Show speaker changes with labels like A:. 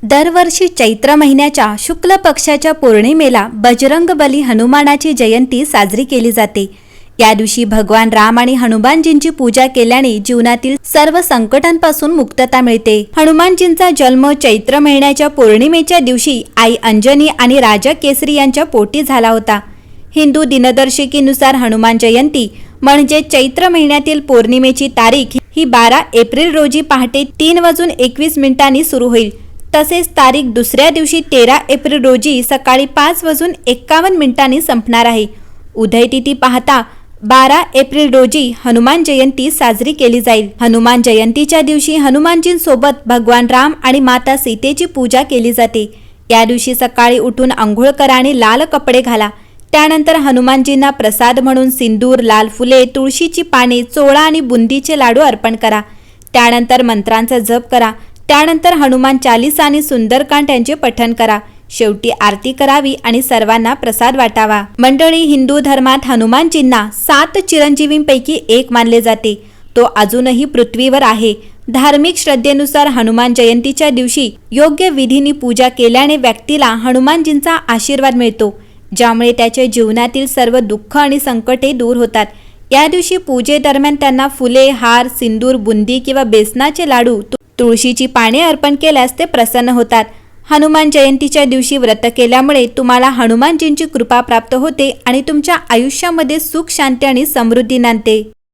A: दरवर्षी चैत्र महिन्याच्या शुक्ल पक्षाच्या पौर्णिमेला बजरंगबली हनुमानाची जयंती साजरी केली जाते। या दिवशी भगवान राम आणि हनुमानजींची पूजा केल्याने जीवनातील सर्व संकटांपासून मुक्तता मिळते। हनुमानजींचा जन्म चैत्र महिन्याच्या पौर्णिमेच्या दिवशी आई अंजनी आणि राजा केसरी यांच्या पोटी झाला होता। हिंदू दिनदर्शिकेनुसार हनुमान जयंती म्हणजे चैत्र महिन्यातील पौर्णिमेची तारीख ही 12 एप्रिल रोजी पहाटे 3:21 सुरू होईल। तसेच तारीख दुसऱ्या दिवशी 13 एप्रिल रोजी सकाळी 5:51 संपणार आहे। उदय तिथी पाहता 12 एप्रिल रोजी हनुमान जयंती साजरी केली जाईल। हनुमान जयंतीच्या दिवशी हनुमानजींसोबत भगवान राम आणि माता सीतेची पूजा केली जाते। या दिवशी सकाळी उठून अंघोळ करा आणि लाल कपडे घाला। त्यानंतर हनुमानजींना प्रसाद म्हणून सिंदूर, लाल फुले, तुळशीची पाने, चोळा आणि बुंदीचे लाडू अर्पण करा। त्यानंतर मंत्रांचा जप करा। त्यानंतर हनुमान चालीसा आणि सुंदरकांड यांचे पठण करा। शेवटी आरती करावी आणि सर्वांना प्रसाद वाटावा। मंडळी, हिंदू धर्मात हनुमानजींना 7 चिरंजीवींपैकी एक मानले जाते। तो अजूनही पृथ्वीवर आहे। धार्मिक श्रद्धेनुसार हनुमान जयंतीच्या दिवशी योग्य विधीने पूजा केल्याने व्यक्तीला हनुमानजींचा आशीर्वाद मिळतो, ज्यामुळे त्याच्या जीवनातील सर्व दुःख आणि संकटे दूर होतात। या दिवशी पूजेदरम्यान त्यांना फुले, हार, सिंदूर, बुंदी किंवा बेसनाचे लाडू, तुळशीची पाने अर्पण केल्यास ते प्रसन्न होतात। हनुमान जयंतीच्या दिवशी व्रत केल्यामुळे तुम्हाला हनुमानजींची कृपा प्राप्त होते आणि तुमच्या आयुष्यामध्ये सुख, शांती आणि समृद्धी नांदते।